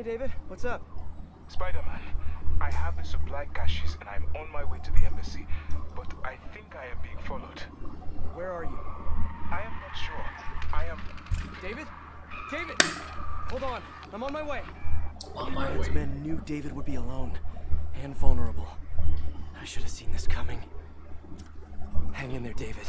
Hey, David. What's up? Spider-Man, I have the supply caches and I'm on my way to the embassy, but I think I am being followed. Where are you? I am not sure. I am... David? David! Hold on. I'm on my way. On my Its way. men knew David would be alone and vulnerable. I should have seen this coming. Hang in there, David.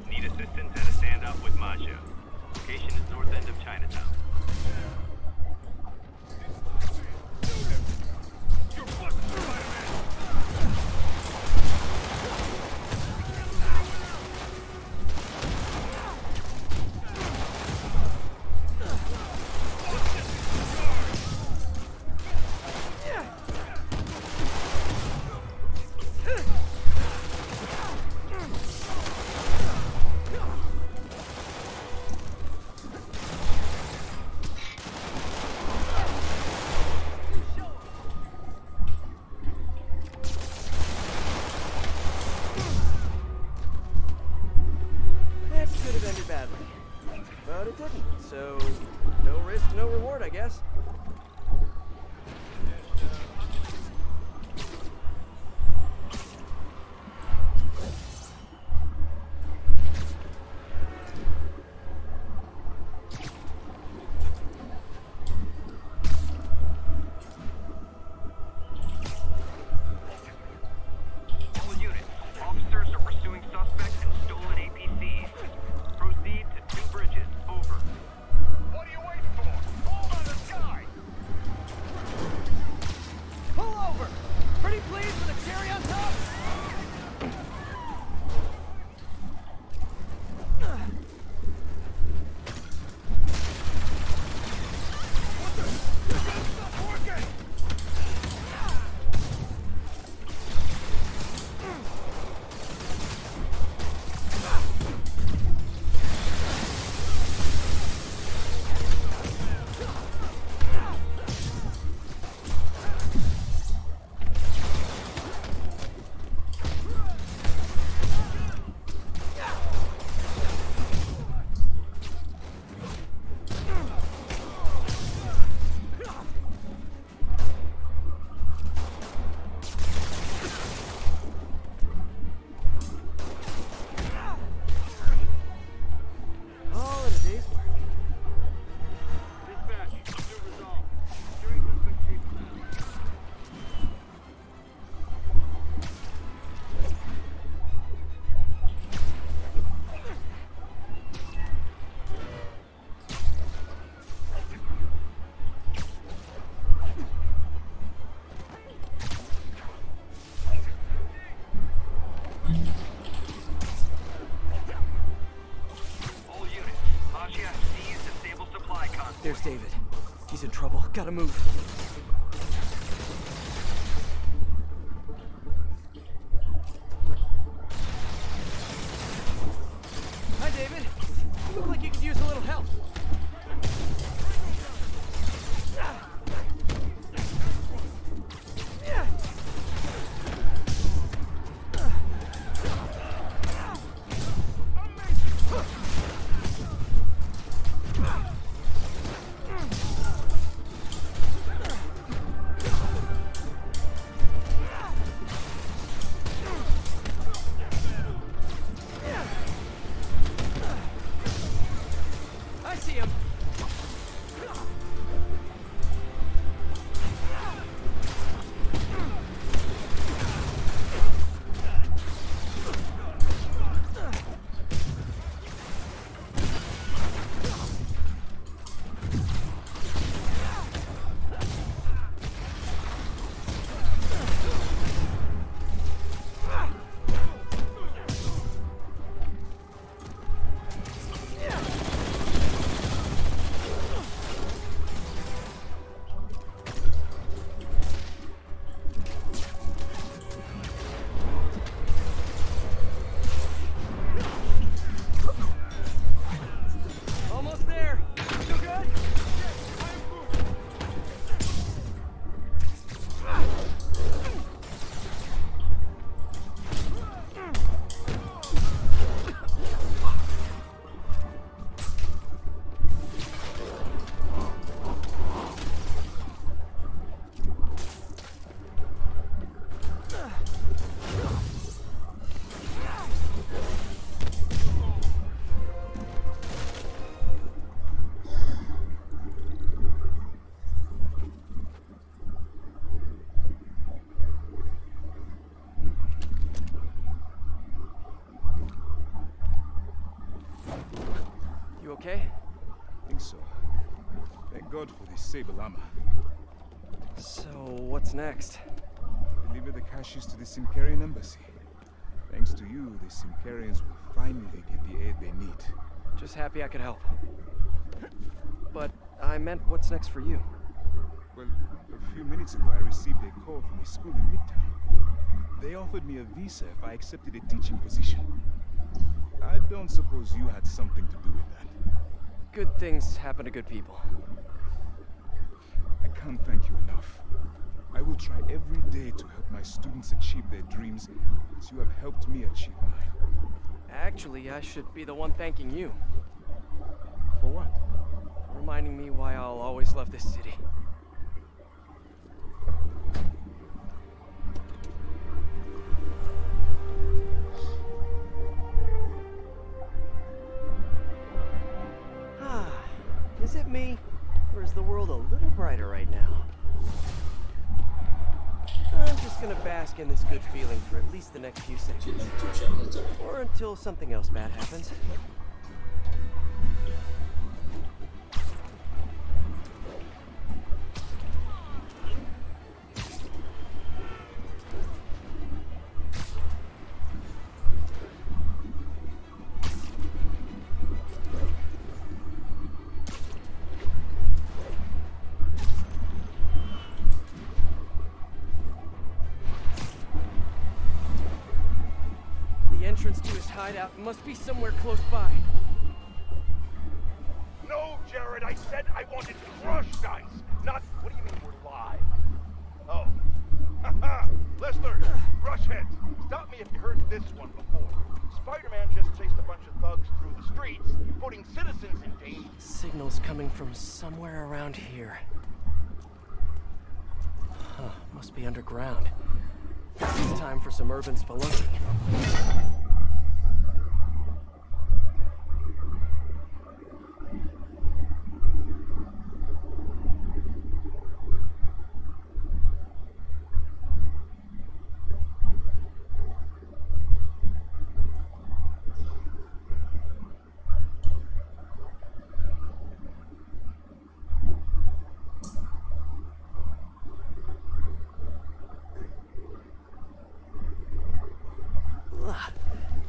Need assistance at a standoff with Masha. Location is north end of Chinatown. But it didn't, so no risk, no reward, I guess. All units, officers are pursuing suspects in stolen APCs. Proceed to 2 bridges. Over. What are you waiting for? Hold on the sky! Pull over! Pretty pleased with a cherry on top? There's David. He's in trouble. Gotta move. Hi, David. You look like you could use a little help. God for this sable armor. So, what's next? Deliver the caches to the Simkarian embassy. Thanks to you, the Simkarians will finally get the aid they need. Just happy I could help. But I meant what's next for you? Well, a few minutes ago I received a call from a school in Midtown. They offered me a visa if I accepted a teaching position. I don't suppose you had something to do with that. Good things happen to good people. I can't thank you enough. I will try every day to help my students achieve their dreams as you have helped me achieve mine. Actually, I should be the one thanking you. For what? Reminding me why I'll always love this city. Is it me? Or is the world a little brighter right now? I'm just gonna bask in this good feeling for at least the next few seconds. Or until something else bad happens. The entrance to his hideout must be somewhere close by. No, Jared, I said I wanted crushed dice, not... What do you mean we're live? Oh. Haha! Listeners, rush heads, stop me if you heard this one before. Spider-Man just chased a bunch of thugs through the streets, putting citizens in danger. Signals coming from somewhere around here. Huh, must be underground. It's time for some urban spelunking.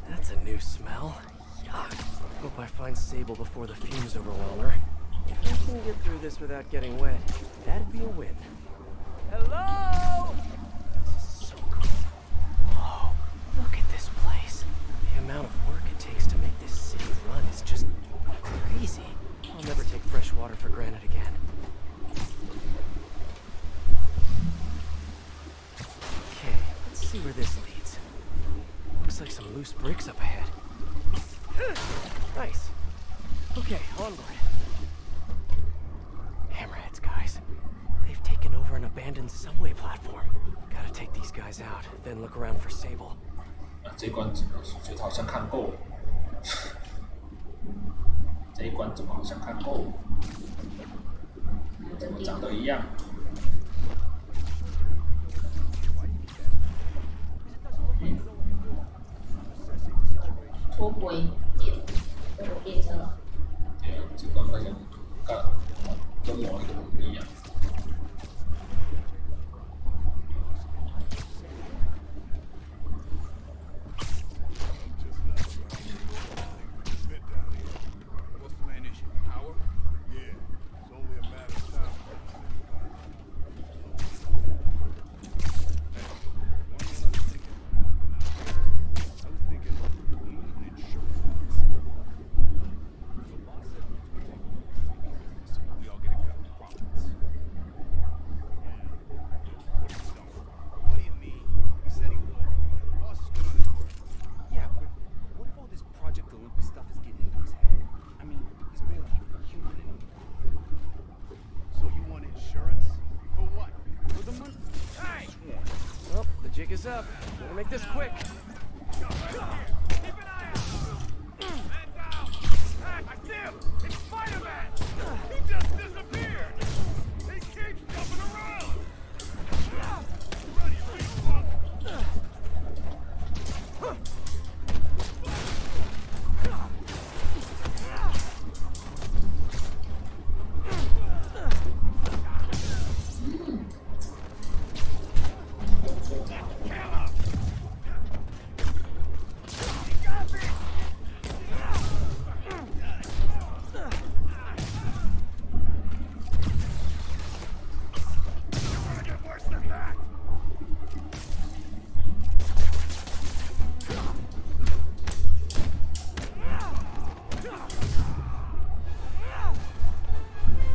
That's a new smell. Yuck. Hope I find Sable before the fumes overwhelm her. If I can get through this without getting wet, that'd be a win. Hello? This is so cool. Whoa, look at this place. The amount of work it takes to make this city run is just crazy. I'll never take fresh water for granted again. Okay, let's see where this leads. Looks like some loose bricks up ahead. Nice. Okay, onward. Hammerheads, guys. They've taken over an abandoned subway platform. Gotta take these guys out, then look around for Sable. 这一关觉得好像看够了，这一关怎么好像看够了？怎么长得一样？脱轨点，我变成了。对啊，这关好像跟某一个不一样。Jig is up. Better make this quick. Keep an eye out! Man down! I see him! It's Spider-Man! He just disappeared! He keeps jumping around! Ready,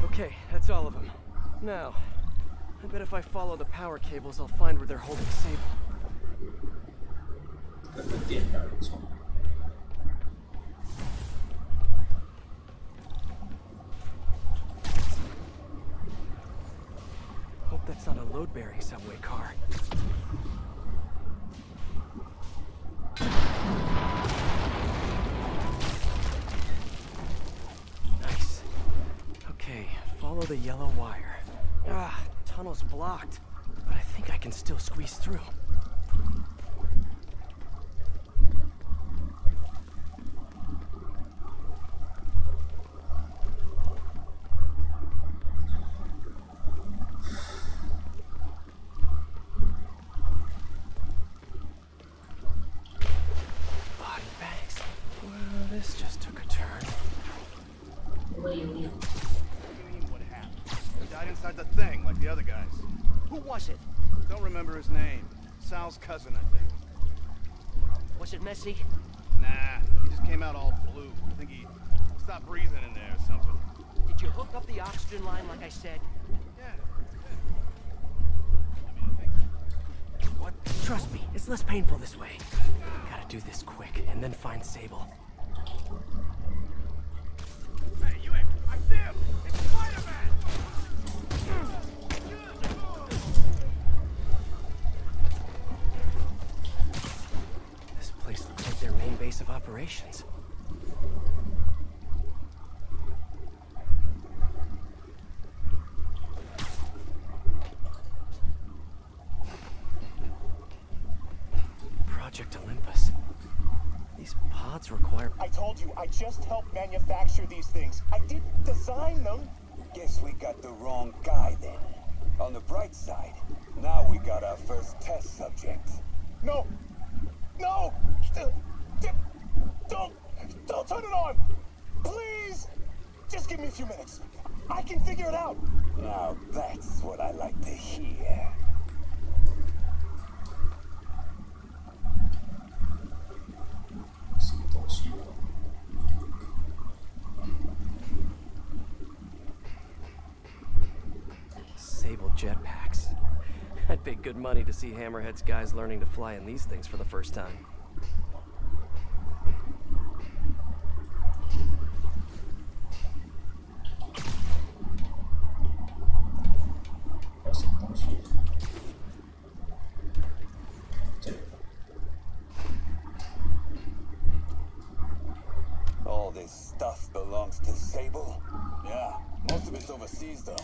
Okay, that's all of them. Now, I bet if I follow the power cables, I'll find where they're holding Sable. 跟个电感不错。 Hope that's not a load-bearing subway car. Nice. Okay, follow the yellow wire. Ah, tunnel's blocked, but I think I can still squeeze through. Body bags. Well, this just took a turn. 不会有力。 What do you mean, what happened? He died inside the thing, like the other guys. Who was it? Don't remember his name. Sal's cousin, I think. Was it messy? Nah, he just came out all blue. I think he stopped breathing in there or something. Did you hook up the oxygen line like I said? Yeah. What? Trust me, it's less painful this way. Gotta do this quick, and then find Sable. Hey, you ain't... I see him! It's Spider-Man! This place looks like their main base of operations. Project Olympus. These pods require... I told you, I just helped manufacture these things. I didn't design them. Guess we got the wrong guy then. On the bright side, now we got our first test subject. No! No! Don't turn it on! Please! Just give me a few minutes. I can figure it out. Now that's what I like to hear. Sable jetpacks. I'd pay good money to see Hammerhead's guys learning to fly in these things for the first time. All this stuff belongs to Sable? Yeah, most of it's overseas though.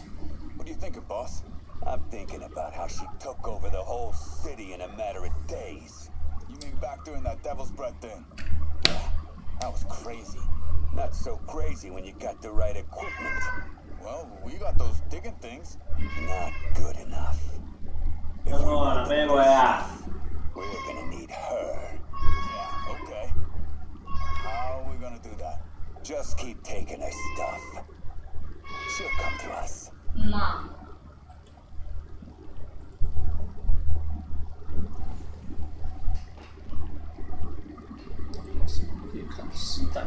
What are you thinking, boss? I'm thinking about how she took over the whole city in a matter of days. You mean back during that Devil's Breath thing? Yeah, that was crazy. Not so crazy when you got the right equipment. Well, we got those digging things. Not good enough. If we want this, we're gonna need her. Yeah, okay. How are we gonna do that? Just keep taking her stuff. She'll come to us. 妈， 可以看丝带。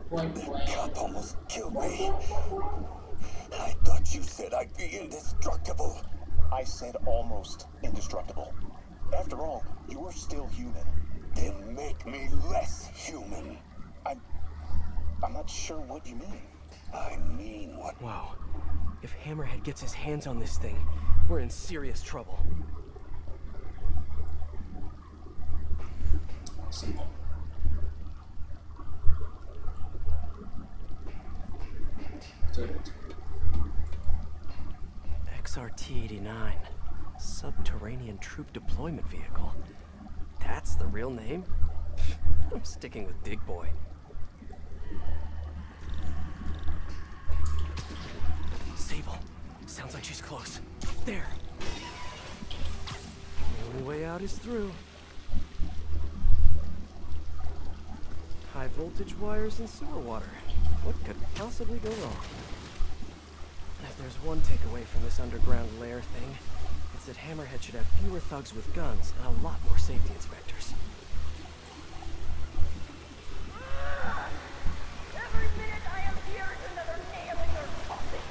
不会不 The 会。 cop almost killed me. I thought you said I'd be indestructible. I said almost indestructible. After all, you're still human. Then make me less human. I'm not sure what you mean. I mean what? Wow. If Hammerhead gets his hands on this thing, we're in serious trouble. 什么？ 这个 XRT-89. Subterranean Troop Deployment Vehicle. That's the real name? I'm sticking with Dig Boy. There. The only way out is through. High voltage wires and sewer water. What could possibly go wrong? If there's one takeaway from this underground lair thing, it's that Hammerhead should have fewer thugs with guns and a lot more safety inspectors. Every minute I am here is another nail in your coffin.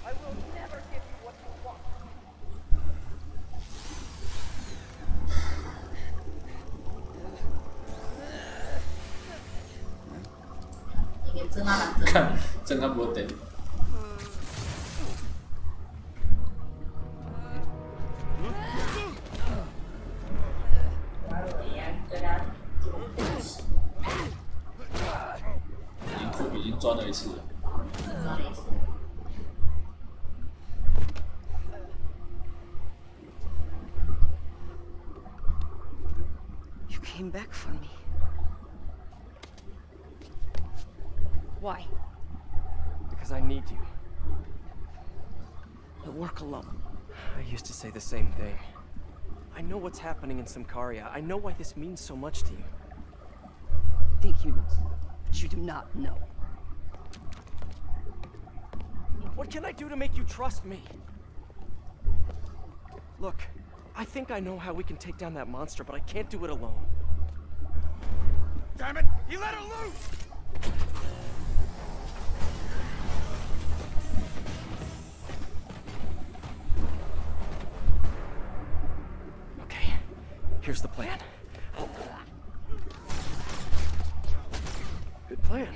I will never give you what you want. 看，真看不得。已经抓到一次了。You came back for me. Why? Because I need you. You'll work alone. I used to say the same thing. I know what's happening in Symkaria. I know why this means so much to you. Think you know, but you do not know. What can I do to make you trust me? Look, I think I know how we can take down that monster, but I can't do it alone. Damn it! He let her loose! Okay, here's the plan. Good plan.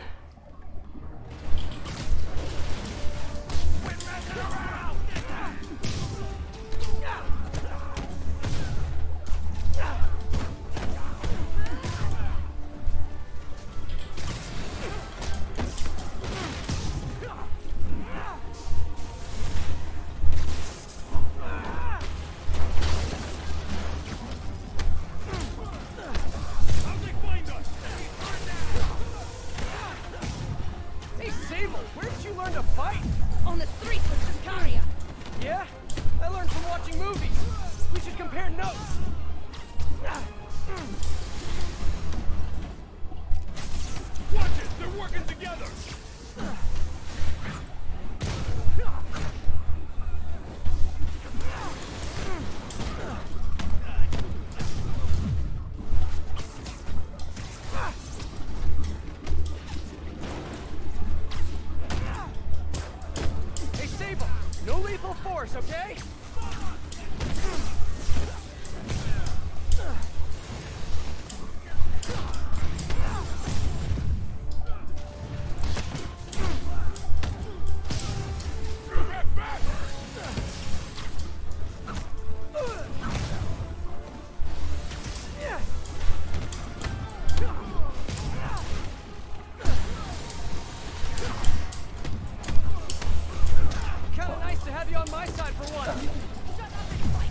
On the streets of Symkaria. Yeah? I learned from watching movies. We should compare notes. Watch it! They're working together! No lethal force, okay? On my side for one. Shut up and fight.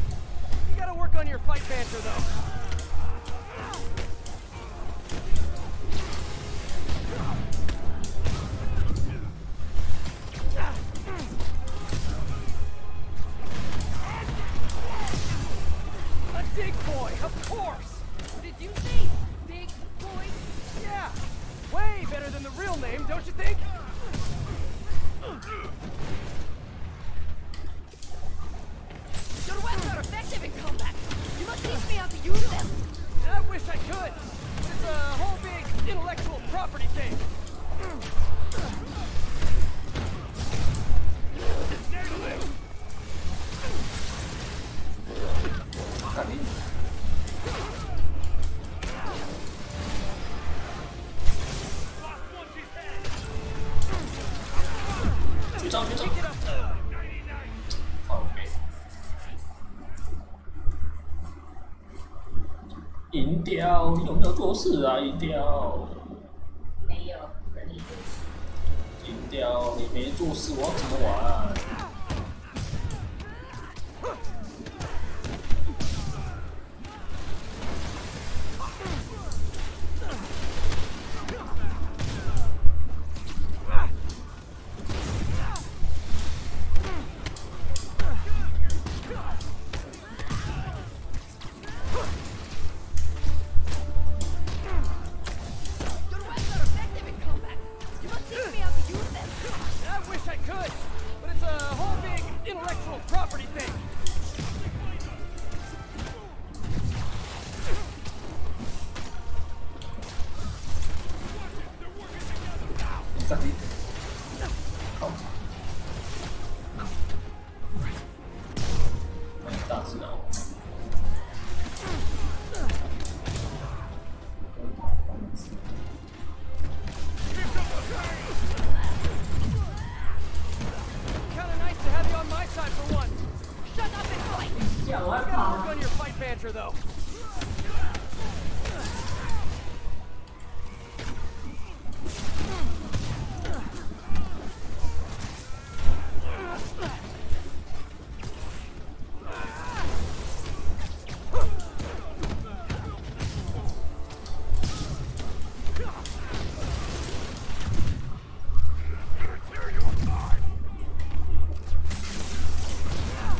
You gotta work on your fight banter, though. A dig boy, of course. Did you say big boy? Yeah, way better than the real name, don't you think? Your weapons are effective in combat. You must teach me how to use them. I wish I could. It's a whole big intellectual property thing.银雕，你有没有做事啊？银雕，没有，人力做事。银雕，你没做事，我要怎么玩？干你！靠！大智脑。Kinda nice to have you on my side for once. Shut up and fight! Yeah, You what? gotta work on your fight banter, though.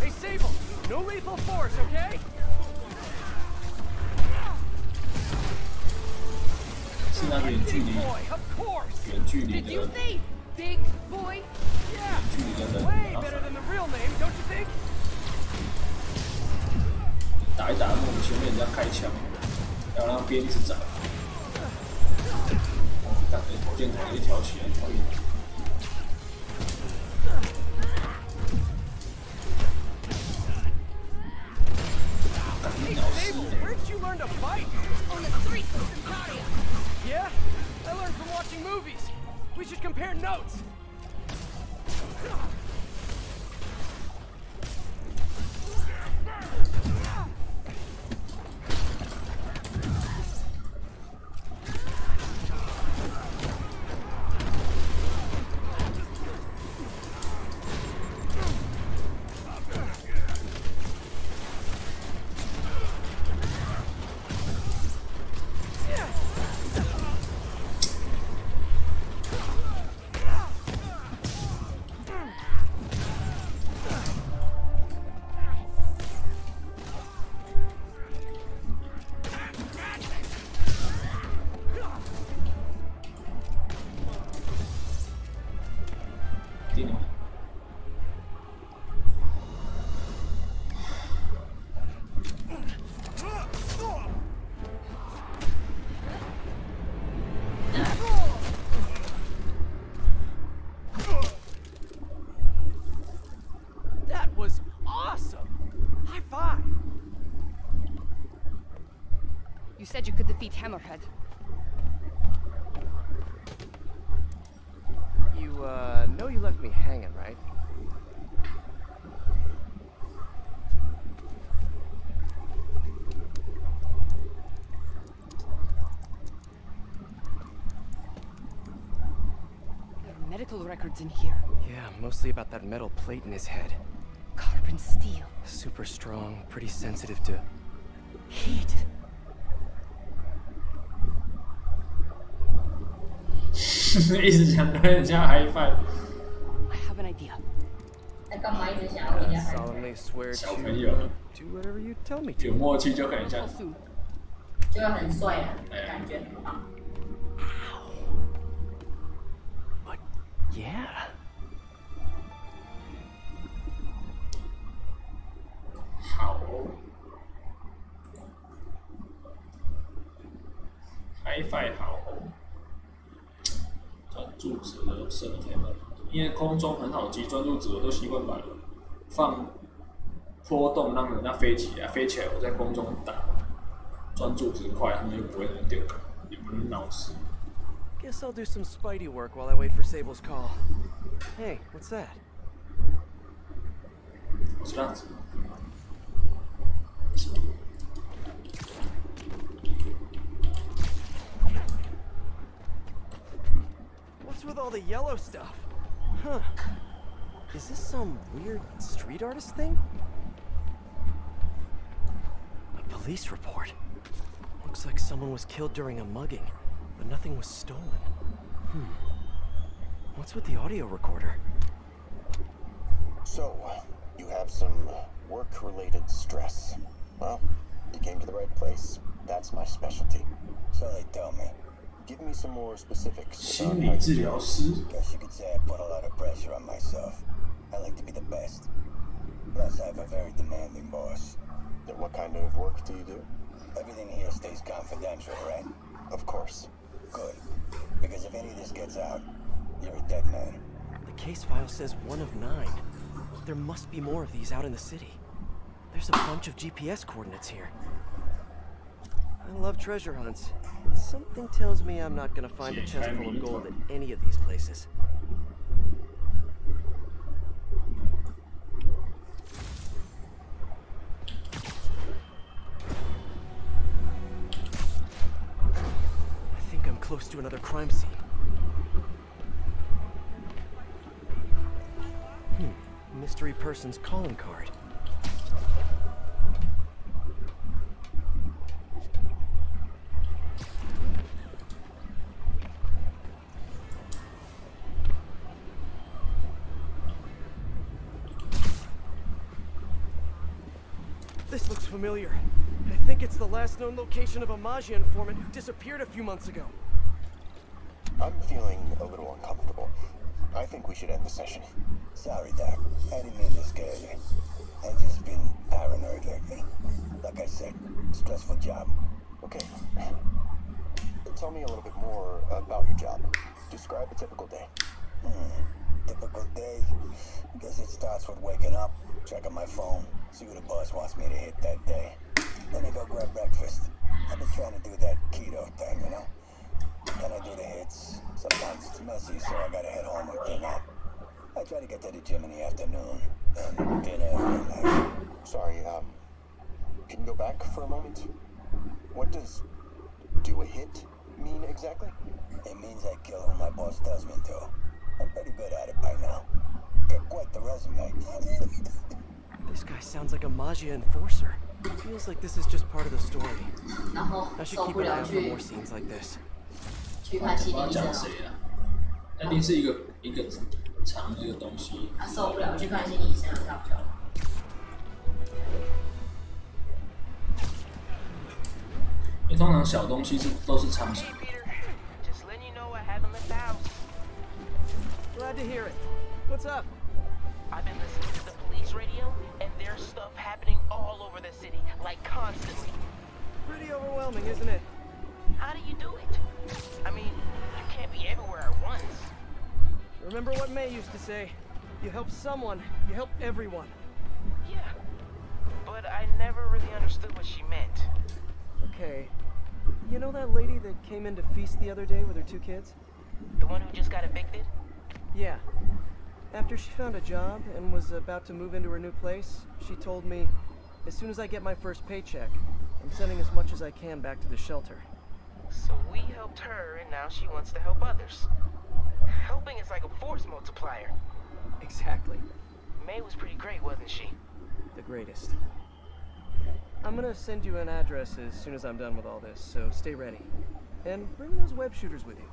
Hey, Sable, no lethal force, okay? 是那个远距 Big 离、 boy, of course. 远距离 Did 的、 you say big boy? Yeah, 距离的人 way 麻 better 烦。 than the real name, don't you think? 打一打莫名其妙被人家开枪，要让鞭子斩。哦，感觉火箭筒一挑起来，讨厌。 Hey, Sable, where'd you learn to fight? On the streets of Sicaria. Yeah? I learned from watching movies. We should compare notes. That was awesome! High five! You said you could defeat Hammerhead. You, know you left me hanging, right? There are medical records in here. Yeah, mostly about that metal plate in his head. Carbon steel. Super strong, pretty sensitive to heat. 一直想跟人家嗨饭， I have an idea. 他干嘛一直想要人家 I 喊？ solemnly swear 小 to 朋友 do whatever you tell me 有 to. 默契就可能这样 Until。soon. 就要很帅啊，感觉很好。 But yeah. 好哦，嗨饭好哦。专注值的升天了，因为空中很好记，专注值我都习惯把放波动让人家飞起来，飞起来我在空中打，专注值快，他们就不会很丢，也不能闹事。 Guess I'll do some Spidey work while I wait for Sable's call. Hey, what's that? 我是这样子。 What's with all the yellow stuff? Huh. Is this some weird street artist thing? A police report. Looks like someone was killed during a mugging, but nothing was stolen. What's with the audio recorder? So, you have some work-related stress. Well, you came to the right place. That's my specialty. So they tell me. Give me some more specifics. 心理治疗师。 Guess you could say I put a lot of pressure on myself. I like to be the best. Plus, I have a very demanding boss. What kind of work do you do? Everything here stays confidential, right? Of course. Good. Because if any of this gets out, you're a dead man. The case file says 1 of 9. There must be more of these out in the city. There's a bunch of GPS coordinates here. I love treasure hunts. But something tells me I'm not gonna find a chest full of gold at any of these places. I think I'm close to another crime scene. Mystery person's calling card. This looks familiar. I think it's the last known location of a Majia informant who disappeared a few months ago. I'm feeling a little uncomfortable. I think we should end the session. Sorry, Doc. I didn't mean to scare you. I've just been paranoid lately. Like I said, stressful job. Okay. Tell me a little bit more about your job. Describe a typical day. Typical day? Guess it starts with waking up, checking my phone, see what the boss wants me to hit that day. Then I go grab breakfast. I've been trying to do that keto thing, you know? Then I do the hits. Sometimes it's messy, so I gotta head home and clean up. I try to get to the gym in the afternoon, then dinner at night. Sorry, can you go back for a moment? What does do a hit mean exactly? It means I kill who my boss tells me to. I'm pretty good at it by now. Got quite the resume. This guy sounds like a Majia enforcer. Feels like this is just part of the story. I should keep an eye out for more scenes like this. 去看心理医生哦。那一定是一个长的一个东西。他受不了，去看心理医生，他不晓得。因为通常小东西都是长形。Glad to hear it. What's up? I've been listening to the police radio, and there's stuff happening all over the city, like constantly. Pretty overwhelming, isn't it? How do you do it? I mean, you can't be everywhere at once. Remember what May used to say? You help someone, you help everyone. Yeah, but I never really understood what she meant. Okay. You know that lady that came in to feast the other day with her 2 kids? The one who just got evicted? Yeah. After she found a job and was about to move into her new place, she told me, as soon as I get my first paycheck, I'm sending as much as I can back to the shelter. So we helped her, and now she wants to help others. Helping is like a force multiplier. Exactly. May was pretty great, wasn't she? The greatest. I'm gonna send you an address as soon as I'm done with all this, so stay ready. And bring those web shooters with you.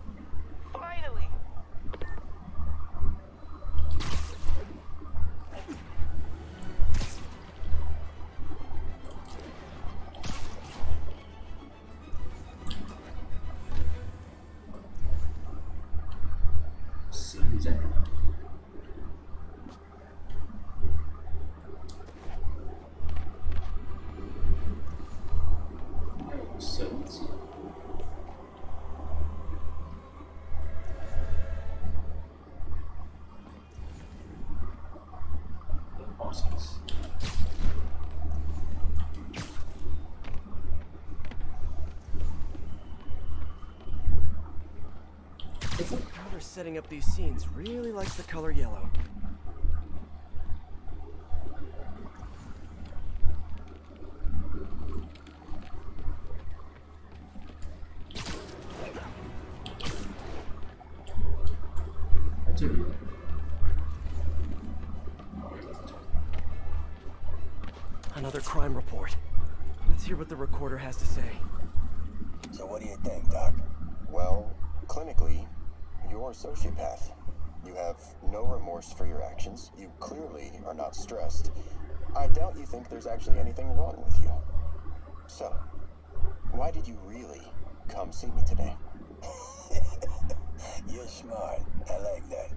Finally! Whoever setting up these scenes really likes the color yellow. Another crime report. Let's hear what the recorder has to say. So what do you think, Doc? Well, clinically, you're a sociopath. You have no remorse for your actions. You clearly are not stressed. I doubt you think there's actually anything wrong with you. So, why did you really come see me today? You're smart. I like that.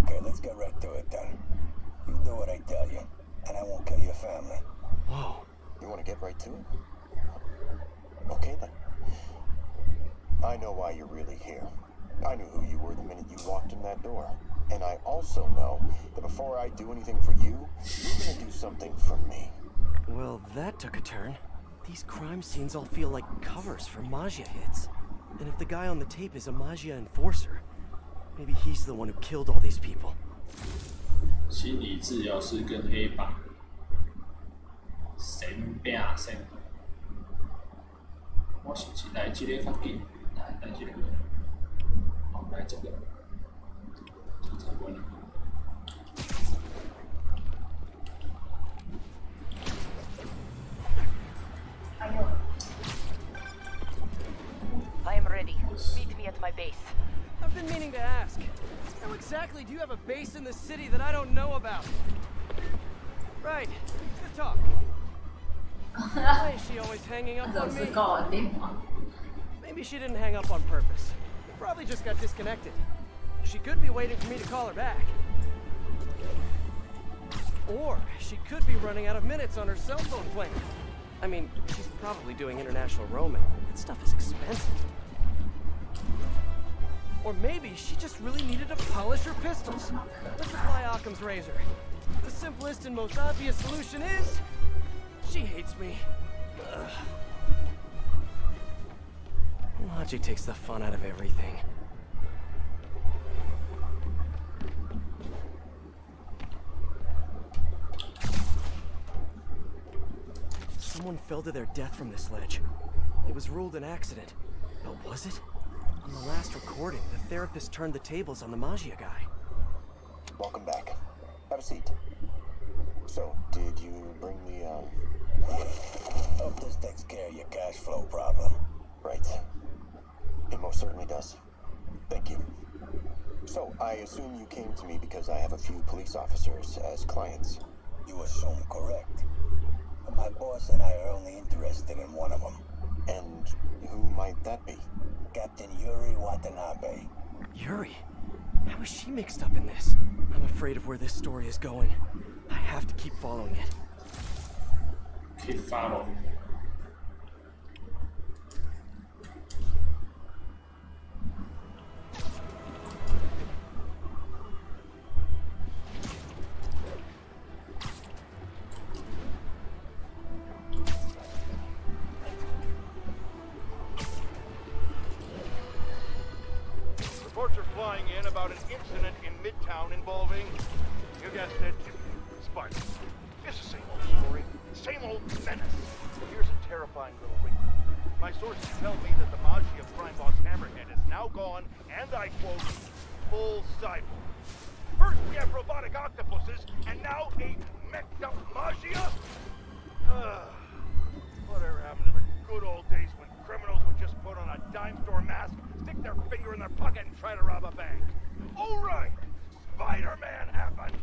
Okay, let's get right to it then. You do what I tell you, and I won't kill your family. Whoa. You want to get right to it? Okay then. I know why you're really here. I knew who you were the minute you walked in that door. And I also know that before I do anything for you, you're gonna do something for me. Well, that took a turn. These crime scenes all feel like covers for Maggia hits. And if the guy on the tape is a Maggia enforcer, maybe he's the one who killed all these people. 心理治疗师跟黑帮神兵神，我是不是来这个较紧？来这个，好，来这个，这个呢？ I am ready. Meet me at my base. I've been meaning to ask. How exactly do you have a base in the city that I don't know about? Right. Good talk. Why is she always hanging up on me? Maybe she didn't hang up on purpose. Probably just got disconnected. She could be waiting for me to call her back. Or she could be running out of minutes on her cell phone plan. I mean, she's probably doing international roaming. That stuff is expensive. Or maybe she just really needed to polish her pistols. Let's apply Occam's razor. The simplest and most obvious solution is... she hates me. Ugh. Logic takes the fun out of everything. Someone fell to their death from this ledge. It was ruled an accident. But was it? On the last recording, the therapist turned the tables on the Maggia guy. Welcome back. Have a seat. So, did you bring the, Hope this takes care of your cash flow problem. Right. It most certainly does. Thank you. So, I assume you came to me because I have a few police officers as clients. You assume correct. But my boss and I are only interested in one of them. And who might that be? Captain Yuri Watanabe. Yuri? How is she mixed up in this? I'm afraid of where this story is going. I have to keep following it. Keep following. Reports are flying in about an incident in Midtown involving, you guessed it, Spartans. It's the same old story, same old menace. Here's a terrifying little wrinkle. My sources tell me that the Maggia crime boss Hammerhead is now gone, and I quote, full cyborg. First we have robotic octopuses, and now a mech'd up Maggia? Whatever happened to the good old days when criminals would just put on a dime store mask, stick their finger in their pocket and try to rob a bank? Oh right! Spider-Man happened!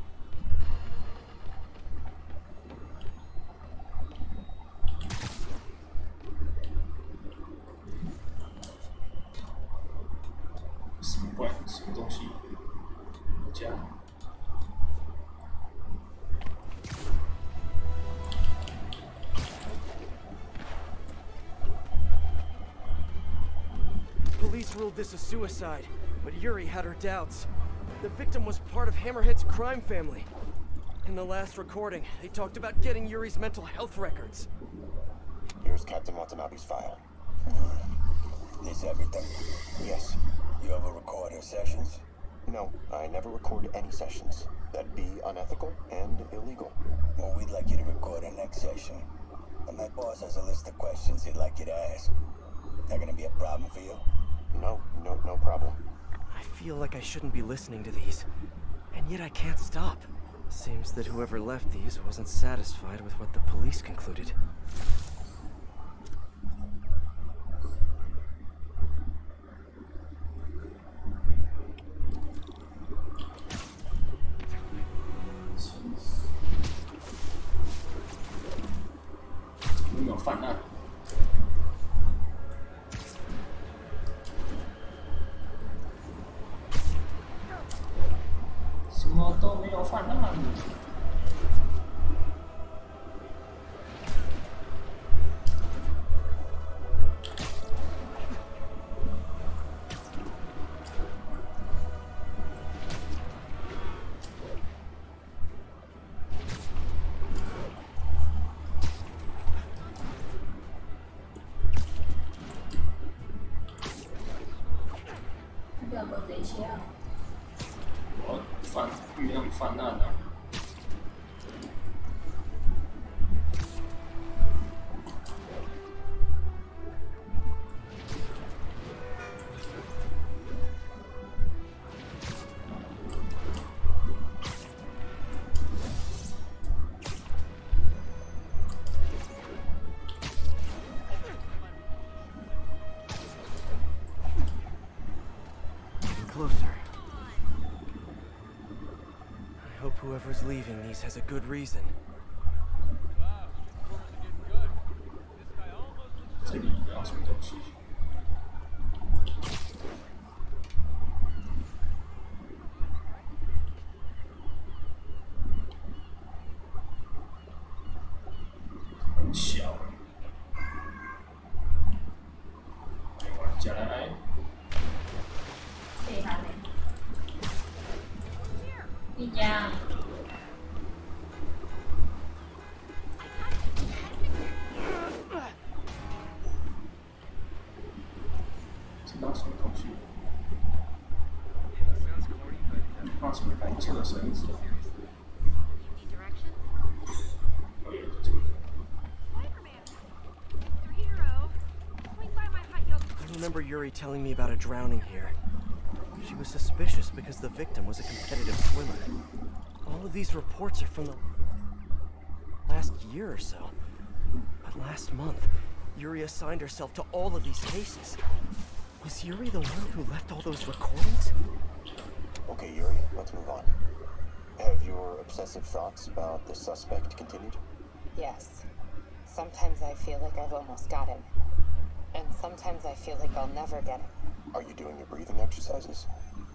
Police ruled this a suicide, but Yuri had her doubts. The victim was part of Hammerhead's crime family. In the last recording, they talked about getting Yuri's mental health records. Here's Captain Watanabe's file. This everything? Yes. You ever record her sessions? No, I never record any sessions. That'd be unethical and illegal. Well, we'd like you to record our next session. And my boss has a list of questions he'd like you to ask. That gonna be a problem for you? No problem. I feel like I shouldn't be listening to these, and yet I can't stop. Seems that whoever left these wasn't satisfied with what the police concluded. 不要搞这些啊！我要遇那种犯案啊！Whoever's leaving these has a good reason. 这里要什么东西？很小。玩家来。谁还没？一家。拿什么东西？拿什么蓝色的绳子？哦，有这个。I remember Yuri telling me about a drowning here. She was suspicious because the victim was a competitive swimmer. All of these reports are from the last year or so. But last month, Yuri assigned herself to all of these cases. Was Yuri the one who left all those recordings? Okay, Yuri, let's move on. Have your obsessive thoughts about the suspect continued? Yes. Sometimes I feel like I've almost got him. And sometimes I feel like I'll never get him. Are you doing your breathing exercises?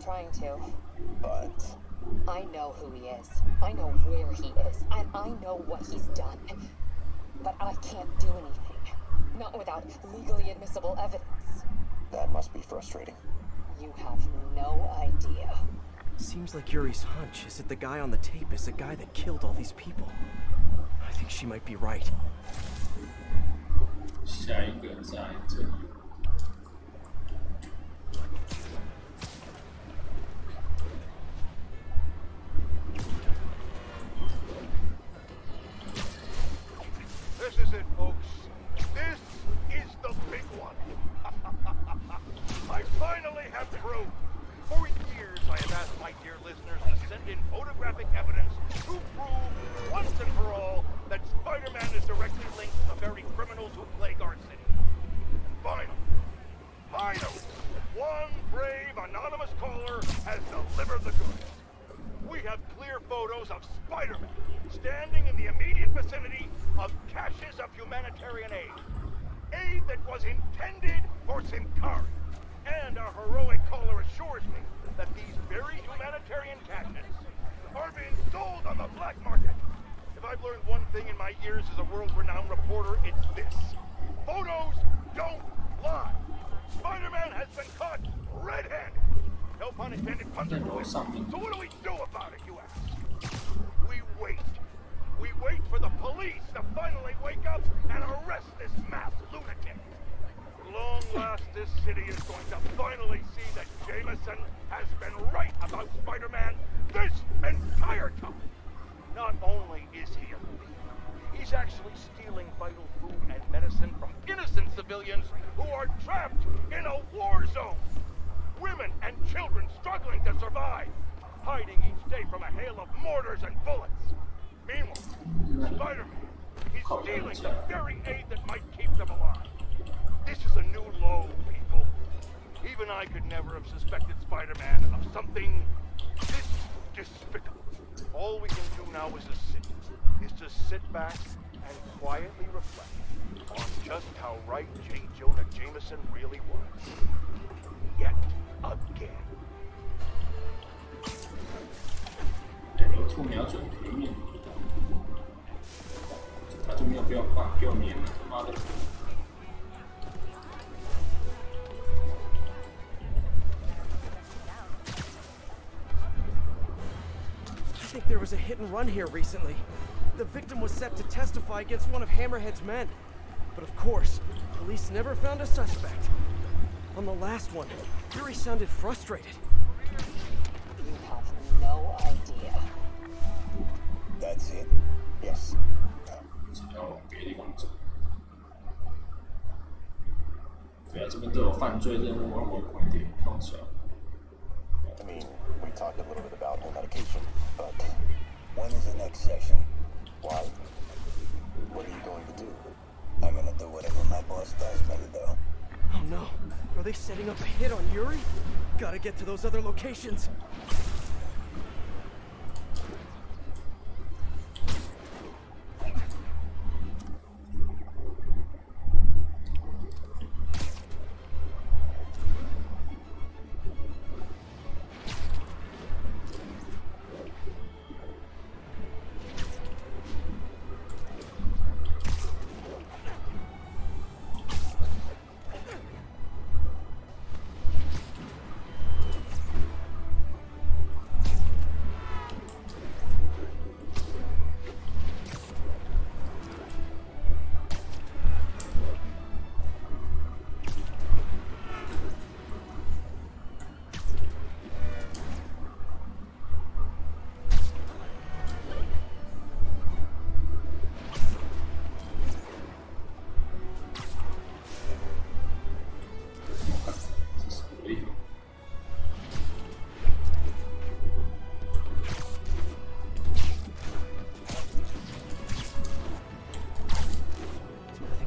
Trying to. But... I know who he is. I know where he is. And I know what he's done. But I can't do anything. Not without legally admissible evidence. That must be frustrating. You have no idea. Seems like Yuri's hunch is that the guy on the tape is the guy that killed all these people. I think she might be right. 下一个在这里。This is it, folks. This is the big one. I finally have proof. For years, I have asked my dear listeners to send in photographic evidence to prove, once and for all, that Spider-Man is directly linked to the very criminals who plague our city. And finally, one brave anonymous caller has delivered the goods. We have clear photos of Spider-Man standing in the immediate vicinity of caches of humanitarian aid. Aid that was intended for Simkari. And our heroic caller assures me that these very humanitarian caches are being sold on the black market. If I've learned one thing in my years as a world-renowned reporter, it's this. Photos don't lie. Spider-Man has been caught red-handed. No pun intended, pun intended. So what do we do about it, you ask? We wait. We wait for the police to finally wake up and arrest this mass lunatic. At long last, this city is going to finally see that Jameson has been right about Spider-Man this entire time. Not only is he a thief, he's actually stealing vital food and medicine from innocent civilians who are trapped in a war zone. Women and children struggling to survive, hiding each day from a hail of mortars and bullets. Meanwhile, Spider-Man, he's stealing the very aid that might keep them alive. This is a new low, people. Even I could never have suspected Spider-Man of something this despicable. All we can do now as a city is to sit back and quietly reflect on just how right J. Jonah Jameson really was. Yet again. 楼兔瞄准平面，他就没有必要给我粘了，他妈的！ I think there was a hit and run here recently. The victim was set to testify against one of Hammerhead's men. But of course, police never found a suspect. On the last one, Yuri sounded frustrated. You have no idea. That's it? Yes. 要往别的地方走。对啊，这边都有犯罪任务，让我快点放下。I mean, we talked a little bit about her medication, but when is the next session? Why? What are you going to do? I'm gonna do whatever my boss tells me to do. Oh no. Are they setting up a hit on Yuri? Gotta get to those other locations.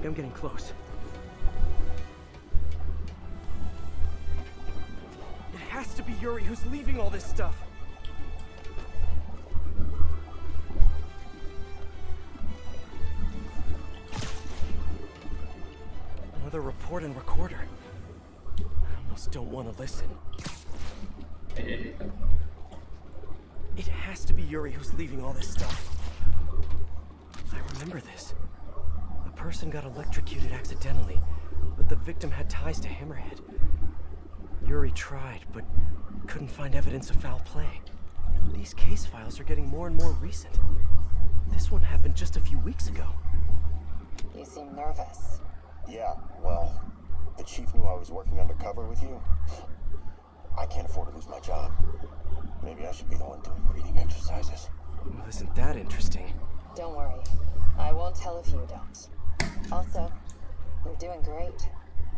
I'm getting close. It has to be Yuri who's leaving all this stuff. Another report and recorder. I almost don't want to listen. It has to be Yuri who's leaving all this stuff. I remember this. A person got electrocuted accidentally, but the victim had ties to Hammerhead. Yuri tried, but couldn't find evidence of foul play. These case files are getting more and more recent. This one happened just a few weeks ago. You seem nervous. Yeah, well, the chief knew I was working undercover with you. I can't afford to lose my job. Maybe I should be the one doing breathing exercises. Well, isn't that interesting? Don't worry. I won't tell if you don't. Also, you're doing great.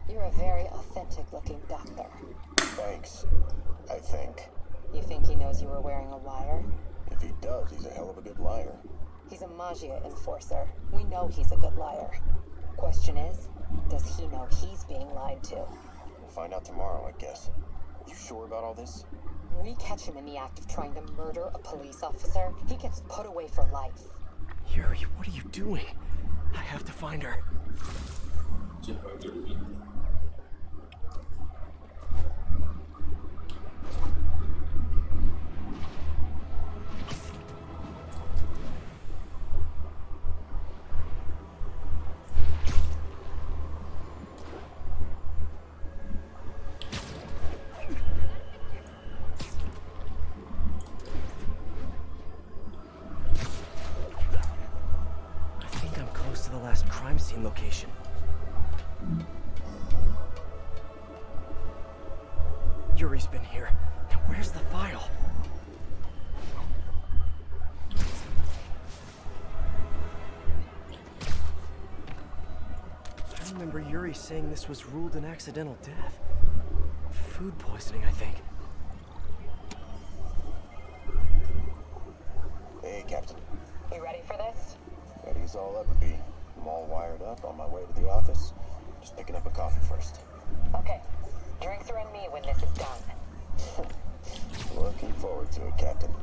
You're a very authentic-looking doctor. Thanks, I think. You think he knows you were wearing a wire? If he does, he's a hell of a good liar. He's a Magia enforcer. We know he's a good liar. Question is, does he know he's being lied to? We'll find out tomorrow, I guess. You sure about all this? We catch him in the act of trying to murder a police officer, he gets put away for life. Yuri, what are you doing? I have to find her. The last crime scene location. Yuri's been here. Now where's the file? I remember Yuri saying this was ruled an accidental death. Food poisoning, I think. Hey, Captain. You ready for this? Ready as I'll ever be. I'm all wired up, on my way to the office. Just picking up a coffee first. Okay. Drinks are on me when this is done. Looking forward to it, Captain.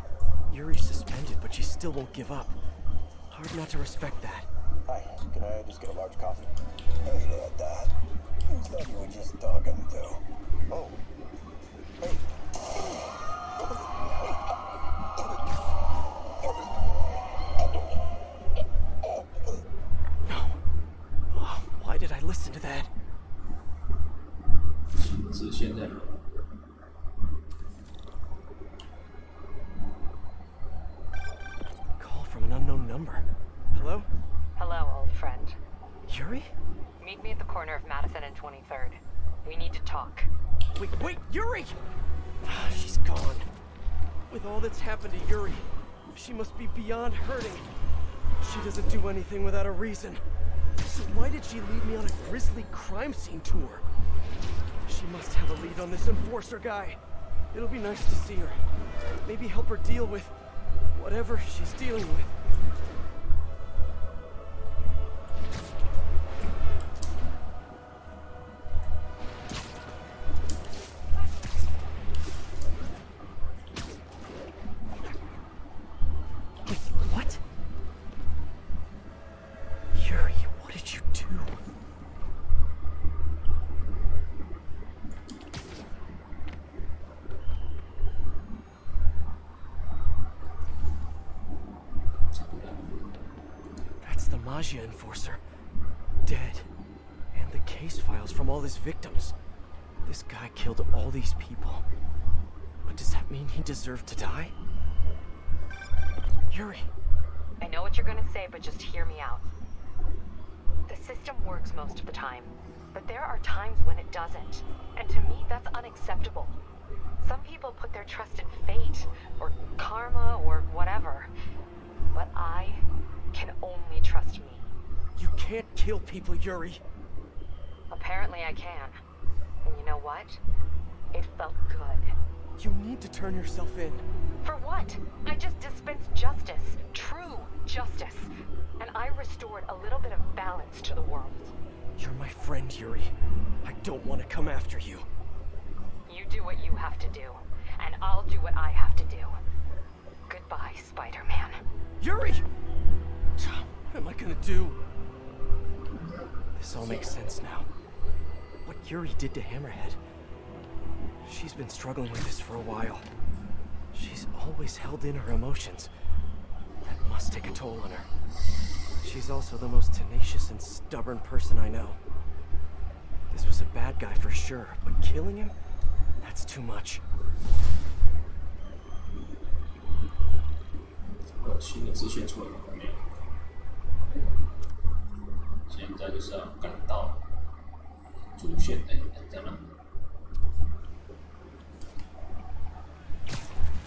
Yuri's suspended, but she still won't give up. Hard not to respect that. Hi, can I just get a large coffee? Hey there, Dad. Who's that you were just talking to? Oh. Hey. Why did I listen to that? Call from an unknown number. Hello? Hello, old friend. Yuri? Meet me at the corner of Madison and 23rd. We need to talk. Wait, Yuri! She's gone. With all that's happened to Yuri, she must be beyond hurting. She doesn't do anything without a reason. So why did she lead me on a grisly crime scene tour? She must have a lead on this enforcer guy. It'll be nice to see her. Maybe help her deal with whatever she's dealing with. Enforcer, dead, and the case files from all his victims. This guy killed all these people. But does that mean he deserved to die? Yuri. I know what you're gonna say, but just hear me out. The system works most of the time, but there are times when it doesn't. And to me, that's unacceptable. Some people put their trust in fate, or karma, or whatever. But I can only trust me. You can't kill people, Yuri. Apparently I can. And you know what? It felt good. You need to turn yourself in. For what? I just dispensed justice. True justice. And I restored a little bit of balance to the world. You're my friend, Yuri. I don't want to come after you. You do what you have to do. And I'll do what I have to do. Goodbye, Spider-Man. Yuri! What am I gonna do? This all makes sense now. What Yuri did to Hammerhead. She's been struggling with this for a while. She's always held in her emotions. That must take a toll on her. She's also the most tenacious and stubborn person I know. This was a bad guy for sure, but killing him? That's too much. 新的支线出来了没有？现在就是要赶到主线，在哪？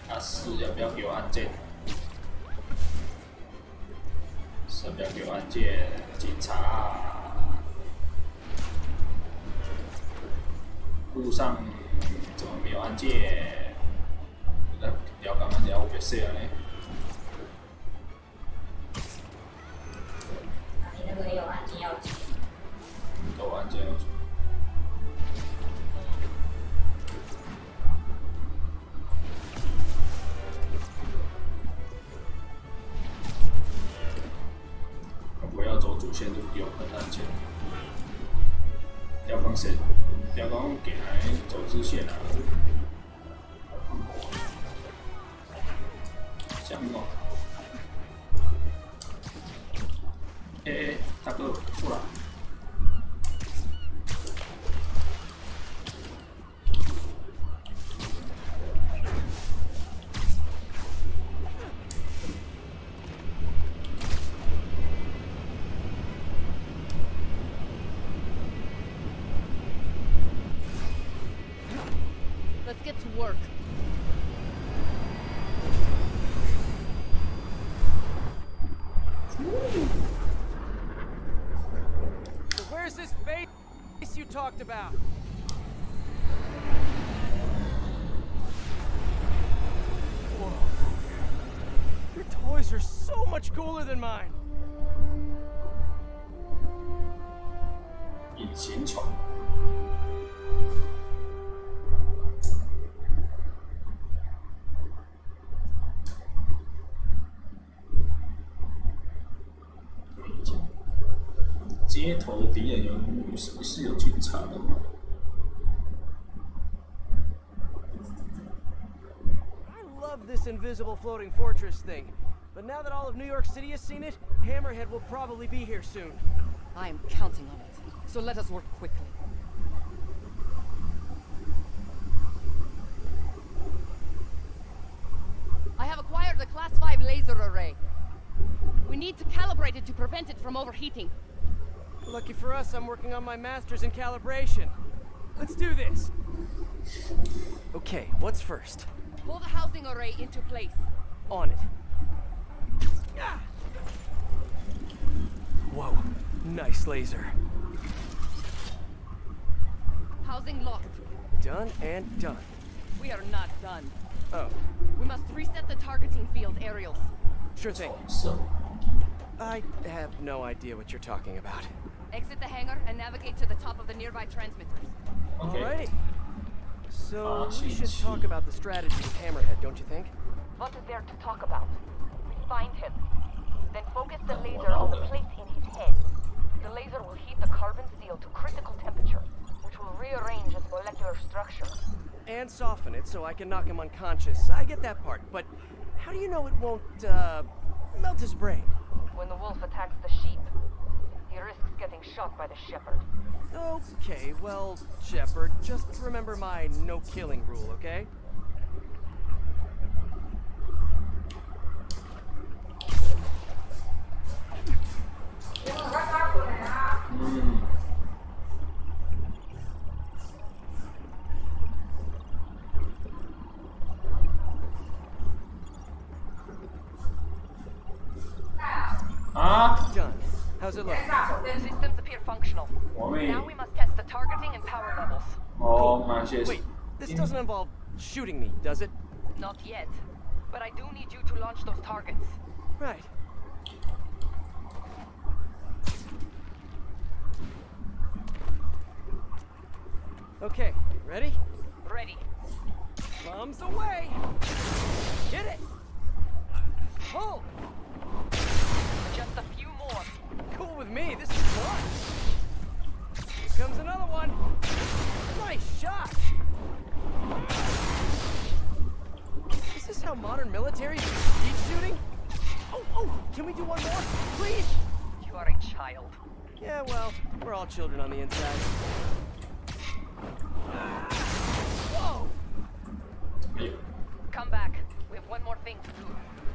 他是要不要给我按键？是要不要给我按键？警察，路上怎么没有按键？要刚刚要别谁啊嘞？ 那个有按键要紧，有按键要紧。我要走主线就有很按键。要讲谁？要讲行来走支线啊。这样哦。 大哥，出来！Let's get to work. Where's this face you talked about? Whoa. Your toys are so much cooler than mine. 隐形虫。街头敌人是有警察的吗？ I love this invisible floating fortress thing, but now that all of New York City has seen it, Hammerhead will probably be here soon. I am counting on it, so let us work quickly. I have acquired the Class 5 laser array. We need to calibrate it to prevent it from overheating. Lucky for us, I'm working on my master's in calibration. let's do this. Okay, what's first? Pull the housing array into place. On it. Whoa, nice laser. Housing locked. Done and done. We are not done. Oh. We must reset the targeting field aerials. Sure thing. So, I have no idea what you're talking about. Exit the hangar and navigate to the top of the nearby transmitters. okay. Alrighty. So, we should talk about the strategy with Hammerhead, don't you think? What is there to talk about? Find him. Then focus the laser on the place in his head. The laser will heat the carbon steel to critical temperature, which will rearrange its molecular structure. And soften it so I can knock him unconscious. I get that part, but how do you know it won't, melt his brain? When the wolf attacks the sheep, he risks getting shot by the shepherd. Okay, well, Shepard, just remember my no-killing rule, okay? Done. How's it look? Systems appear functional. Now we must test the targeting and power levels. Wait, this doesn't involve shooting me, does it? Not yet. But I do need you to launch those targets. Right. Okay, ready? Ready. Bombs away! Hit it! Pull! Just a few more. Cool with me, this is fun! Here comes another one! Nice shot! Is this how modern military do speed shooting? Oh, can we do one more? Please? You are a child. Yeah, well, we're all children on the inside. Whoa! Come back. We have one more thing to do.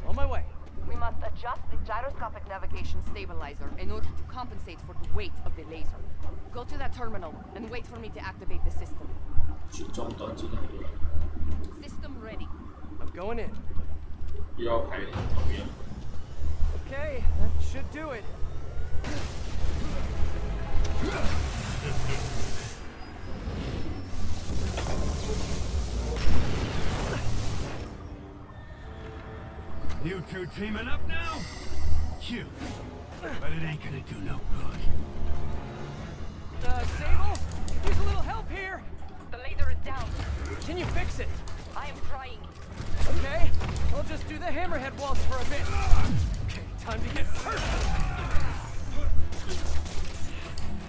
On my way. We must adjust the gyroscopic navigation stabilizer in order to compensate for the weight of the laser. Go to that terminal and wait for me to activate the system. System ready. I'm going in. Okay, that should do it. You two teaming up now? Cute. But it ain't gonna do no good. Sable? Use a little help here! The laser is down. Can you fix it? I am trying. Okay, I'll just do the hammerhead waltz for a bit. Okay, time to get personal.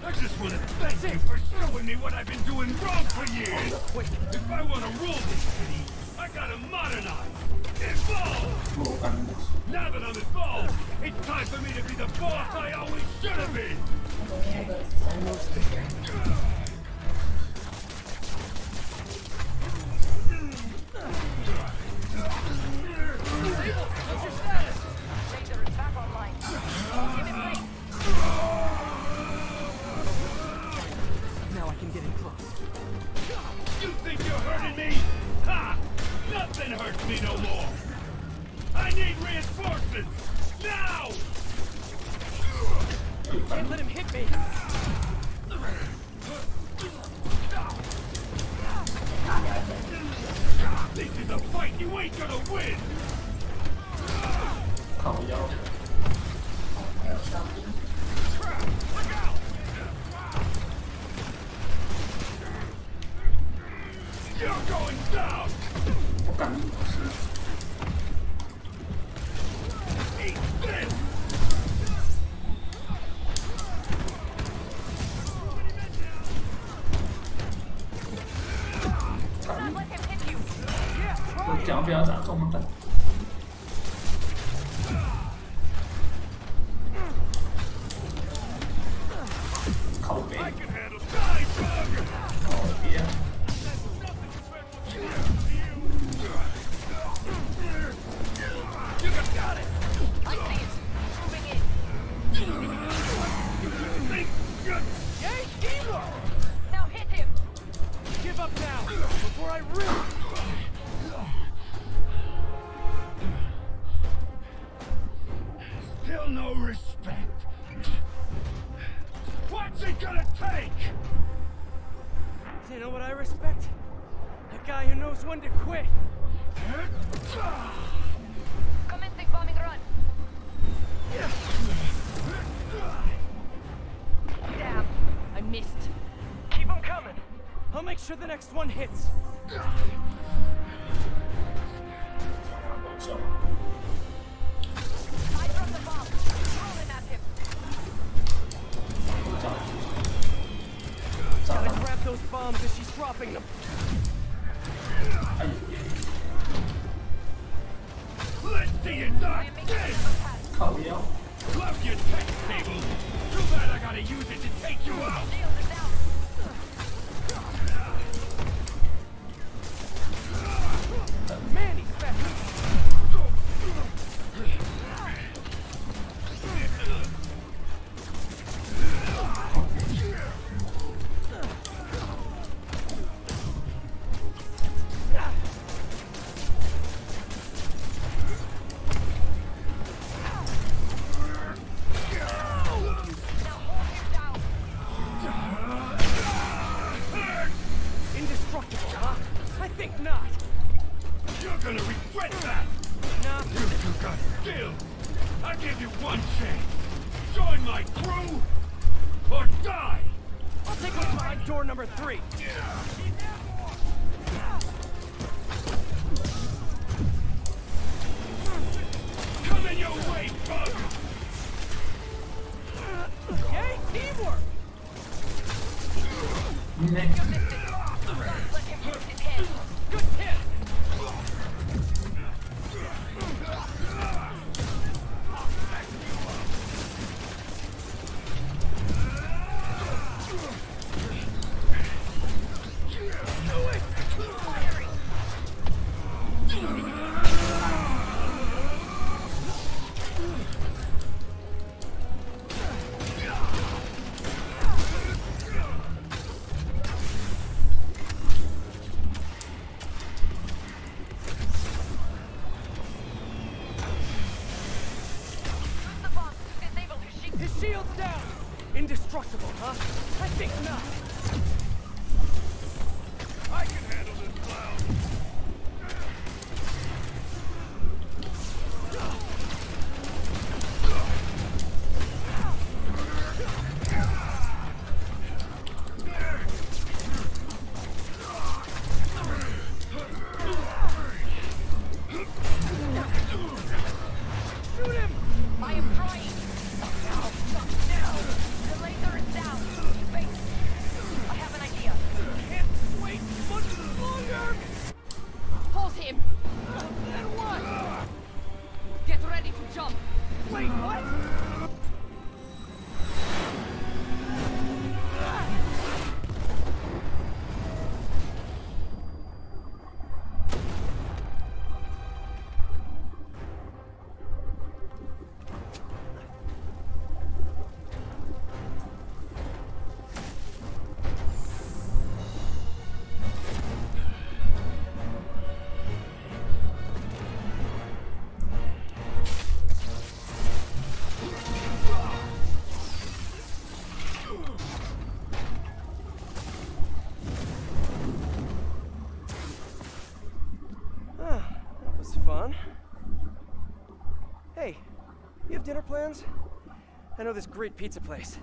I just want to thank you for showing me what I've been doing wrong for years. Wait. If I want to rule this city, I gotta modernize. Evolve! Now that I'm involved, it's time for me to be the boss I always should have been! Okay, almost there. What's your status? Laser is back online. Give it place. Now I can get in close. You think you're hurting me? Ha! Nothing hurts me no more! I need reinforcements! Now! Can't let him hit me! This is a fight you ain't gonna win! Look out! You're going down! Eat this! Don't let him hit you. I can handle die, bug! You got it! I see it. Moving in. Think good! Yay, teamwork! Now hit him. who knows when to quit. Commencing bombing run. Damn, I missed. Keep them coming. I'll make sure the next one hits. I dropped the bomb. Rolling at him. Gotta grab those bombs as she's dropping them. Let's see you not dead! Love your tech table. Too bad I gotta use it to take you out. Man, he's fast. Indestructible, huh? I think not. You're gonna regret that. Nah. You two got skill. I give you one chance. Join my crew or die. I'll take one behind door number 3. Coming your way, bug. Yay, teamwork! Good hit! His shield's down! Indestructible, huh? I think not. I can handle this clown. Shoot him! I am trying. Now. The laser is down. Wait. I have an idea. Can't wait much longer! Pulse him. Then what? Get ready to jump. Wait, what? That was fun. Hey, you have dinner plans? I know this great pizza place.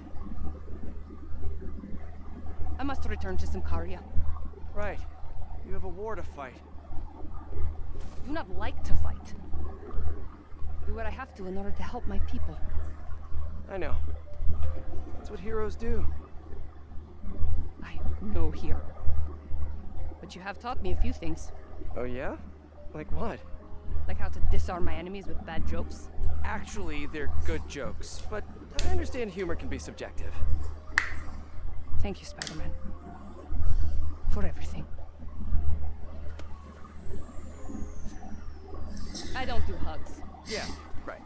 I must return to Simcaria. Right. You have a war to fight. I do not like to fight. Do what I have to in order to help my people. I know. That's what heroes do. I am no hero. But you have taught me a few things. Oh yeah? Like what? Like how to disarm my enemies with bad jokes. Actually, they're good jokes, but I understand humor can be subjective. Thank you, Spider-Man. For everything. I don't do hugs. Yeah, right.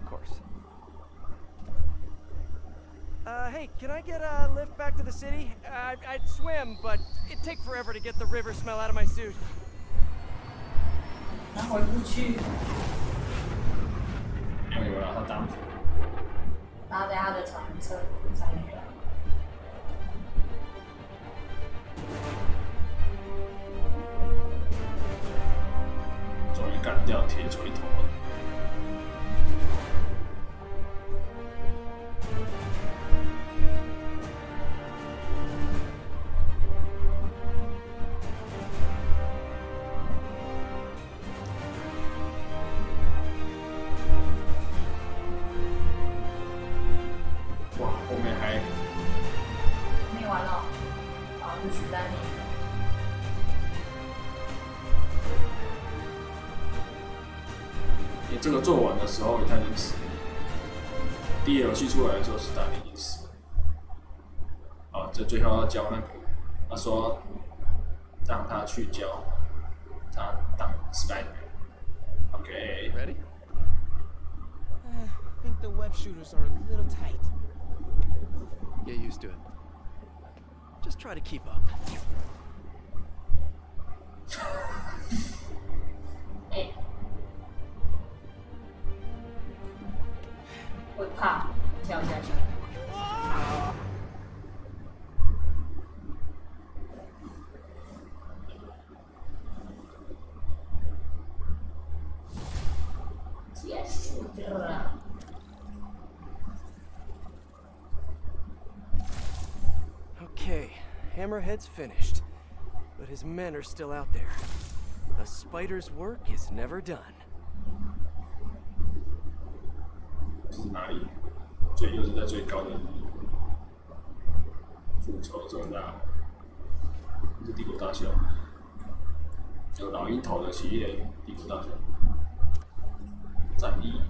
Of course. Hey, can I get a lift back to the city? I'd swim, but it'd take forever to get the river smell out of my suit. 他回不去。没有了，他当。然后在他的船车上面了。掉铁锤头。哇，后面还没完了，好，是史丹利。你这个做完的时候，他已经死了。DLC 出来的时候，史丹利已经死了。啊，这最后要教那个，他说让他去教他当 Spider-Man。OK。Ready? I think the web shooters are a little tight. Get used to it. Just try to keep up. 哎，会怕，跳下去。结束了。Okay, Hammerhead's finished. But his men are still out there. A spider's work is never done. 这是哪里？又是在最高的复仇者大，这是帝国大校，有老鹰头的企业，帝国大校战役。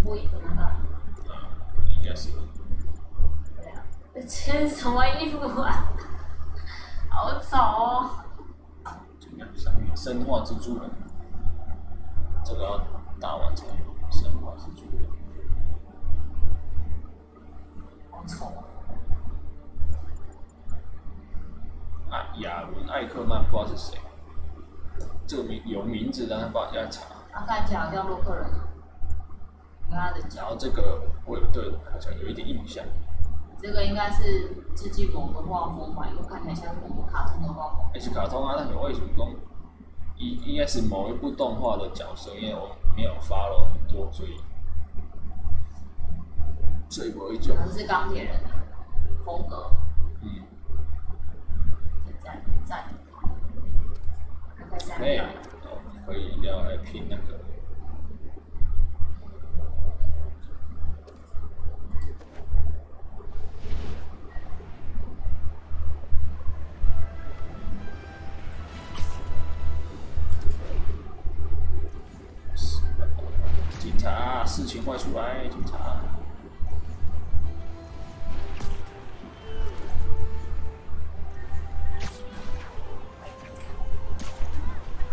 不一个那应该是。这是什么衣服啊？好丑哦！上面生化蜘蛛人，这个要打完才有生化蜘蛛人。好丑啊！亚伦·艾克曼不知道是谁，这个有名字，但是不知道要查。他看起来好像洛克人，你看他的脚。然后这个我有对好像有一点印象。这个应该是致敬某个画风吧，又看起来像是某个卡通的画风。是卡通啊，但是我为什么讲应该是某一部动画的角色，因为我没有 follow 很多，所以我一种。可能是钢铁人的风格。嗯。赞。可以，可以要来拼那个。警察，事情快出来！警察，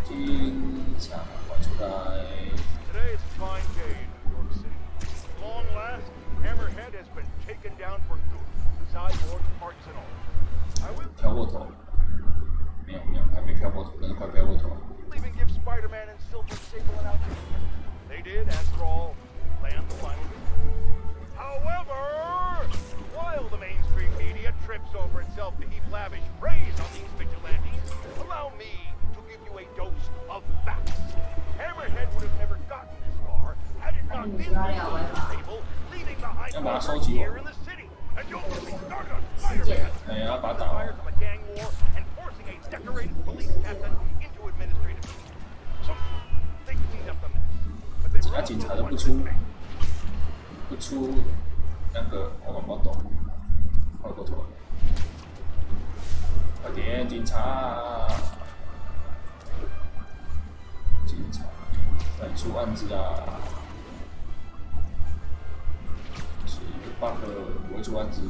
警察快出来！ Today is a fine day in New York City. At long last, Hammerhead has been taken down for good, cyborg parts and all. I will 飘过头，没有，还没飘过头，但是快飘过头。 even give Spider-Man and Silver Sable an outing. They did, after all, land the final victory. However, while the mainstream media trips over itself to heap lavish praise on these vigilantes, allow me to give you a dose of facts. Hammerhead would have never gotten this far had it not been for Silver Sable leaving behind here in the city. And don't get me started on Spider-Man. Fired from a gang war and forcing a decorated police captain into administrative duty. So they cleaned up the mess. 其他警察都不出那个我懂，快过头，快点，警察，快出案子啊！是一个 bug 不会出案子。